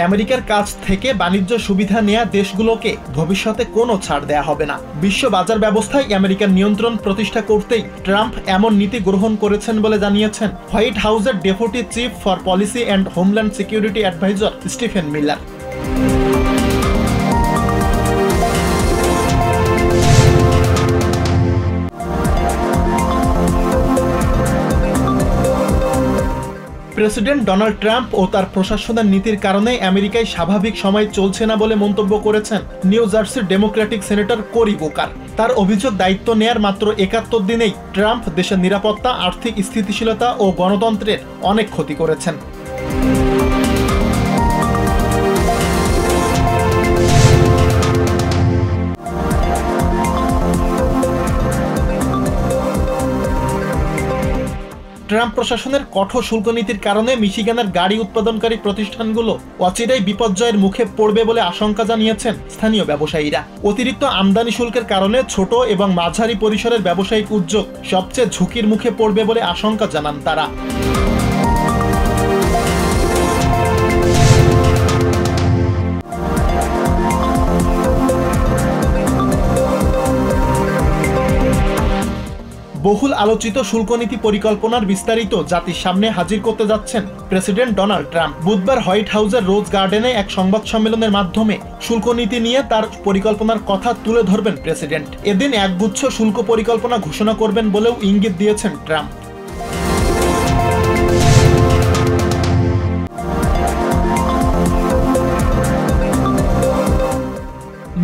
আমেরিকার কাছ থেকে বাণিজ্য সুবিধা নেয়া দেশগুলোকে ভবিষ্যতে কোনো ছাড় দেয়া হবে না। বিশ্ব বাজার ব্যবস্থায় আমেরিকার নিয়ন্ত্রণ প্রতিষ্ঠা করতেই ট্রাম্প এমন নীতি গ্রহণ করেছেন বলে জানিয়েছেন হোয়াইট হাউসের deputy chief for policy and homeland security adviser Stephen Miller. President Donald Trump ও তার প্রশাসনের নীতির কারণে আমেরিকায় স্বাভাবিক সময় চলছে না বলে মন্তব্য করেছেন নিউ জার্সির ডেমোক্রেটিক সেনেটর কোরি বুকার। তার অভিযোগ, দায়িত্ব নেয়ার মাত্র ৭১ দিনেই ট্রাম্প দেশের নিরাপত্তা, আর্থিক স্থিতিশীলতা ও গণতন্ত্রের অনেক ক্ষতি করেছেন। ট্রাম্প প্রশাসনের কঠোর শুল্ক নীতির কারণে মিশিগানের গাড়ি উৎপাদনকারী প্রতিষ্ঠানগুলো অচিরেই বিপর্যয়ের মুখে পড়বে বলে আশঙ্কা জানিয়েছেন স্থানীয় ব্যবসায়ীরা। অতিরিক্ত আমদানি শুল্কের কারণে ছোট এবং মাঝারি পরিসরের ব্যবসায়িক উদ্যোগ সবচেয়ে ঝুঁকির মুখে পড়বে বলে আশঙ্কা জানান তারা। বহুল আলোচিত শুল্কনীতি পরিকল্পনার বিস্তারিত জাতির সামনে হাজির করতে যাচ্ছেন প্রেসিডেন্ট ডোনাল্ড ট্রাম্প। বুধবার হোয়াইট হাউসের রোজ গার্ডেনে এক সংবাদ সম্মেলনের মাধ্যমে শুল্কনীতি নিয়ে তার পরিকল্পনার কথা তুলে ধরবেন প্রেসিডেন্ট। এদিন একগুচ্ছ শুল্ক পরিকল্পনা ঘোষণা করবেন বলেও ইঙ্গিত দিয়েছেন ট্রাম্প।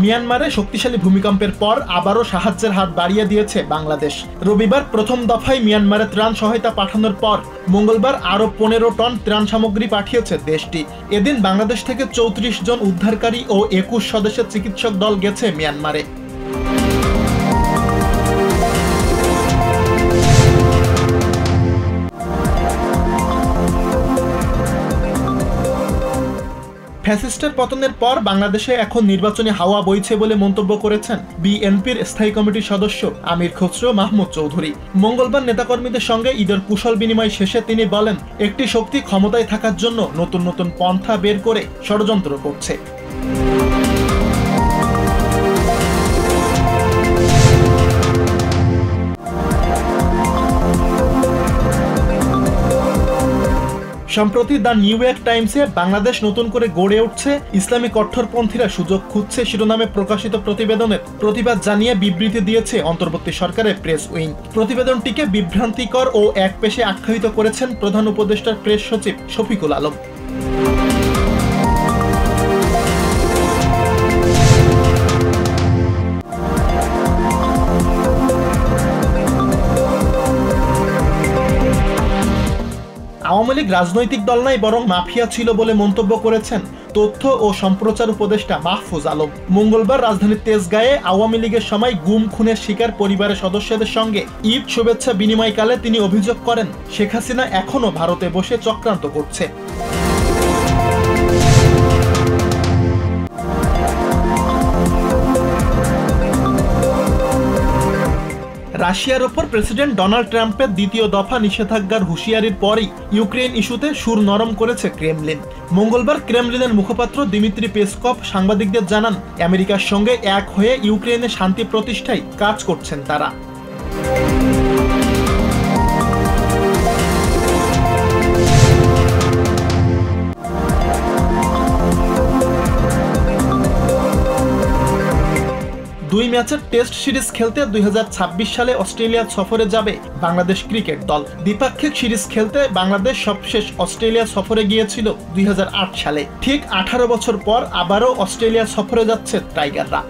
মিয়ানমারে শক্তিশালী ভূমিকম্পের পর আবারও সাহায্যের হাত বাড়িয়ে দিয়েছে বাংলাদেশ। রবিবার প্রথম দফায় মিয়ানমারে ত্রাণ সহায়তা পাঠানোর পর মঙ্গলবার আরও ১৫ টন ত্রাণ সামগ্রী পাঠিয়েছে দেশটি। এদিন বাংলাদেশ থেকে ৩৪ জন উদ্ধারকারী ও ২১ সদস্যের চিকিৎসক দল গেছে মিয়ানমারে। ফ্যাসিস্টের পতনের পর বাংলাদেশে এখন নির্বাচনী হাওয়া বইছে বলে মন্তব্য করেছেন বিএনপির স্থায়ী কমিটির সদস্য আমির খসরু মাহমুদ চৌধুরী। মঙ্গলবার নেতাকর্মীদের সঙ্গে ঈদের কুশল বিনিময় শেষে তিনি বলেন, একটি শক্তি ক্ষমতায় থাকার জন্য নতুন নতুন পন্থা বের করে ষড়যন্ত্র করছে। সম্প্রতি দ্য নিউ ইয়র্ক টাইমসে বাংলাদেশ নতুন করে গড়ে উঠছে, ইসলামী কট্টরপন্থীরা সুযোগ খুঁজছে শিরোনামে প্রকাশিত প্রতিবেদনের প্রতিবাদ জানিয়ে বিবৃতি দিয়েছে অন্তর্বর্তী সরকারের প্রেস উইং। প্রতিবেদনটিকে বিভ্রান্তিকর ও একপেশে আখ্যায়িত করেছেন প্রধান উপদেষ্টার প্রেস সচিব শফিকুল আলম। আওয়ামী লীগ রাজনৈতিক দল নয় বরং মাফিয়া ছিল বলে মন্তব্য করেছেন তথ্য ও সম্প্রচার উপদেষ্টা মাহফুজ আলম। মঙ্গলবার রাজধানীর তেজগাঁয়ে আওয়ামী লীগের সময় গুম খুনের শিকার পরিবারের সদস্যদের সঙ্গে ঈদ শুভেচ্ছা বিনিময়কালে তিনি অভিযোগ করেন, শেখ হাসিনা এখনও ভারতে বসে চক্রান্ত করছে। রাশিয়ার ওপর প্রেসিডেন্ট ডোনাল্ড ট্রাম্পের দ্বিতীয় দফা নিষেধাজ্ঞার হুঁশিয়ারির পরই ইউক্রেন ইস্যুতে সুর নরম করেছে ক্রেমলিন। মঙ্গলবার ক্রেমলিনের মুখপাত্র দিমিত্রি পেসকভ সাংবাদিকদের জানান, আমেরিকার সঙ্গে এক হয়ে ইউক্রেনে শান্তি প্রতিষ্ঠায় কাজ করছেন তারা। দুই ম্যাচের টেস্ট সিরিজ খেলতে ২০২৬ সালে অস্ট্রেলিয়া সফরে যাবে বাংলাদেশ ক্রিকেট দল। দ্বিপাক্ষিক সিরিজ খেলতে বাংলাদেশ সবশেষ অস্ট্রেলিয়া সফরে গিয়েছিল ২০০৮ সালে। ঠিক ১৮ বছর পর আবারও অস্ট্রেলিয়া সফরে যাচ্ছে টাইগাররা।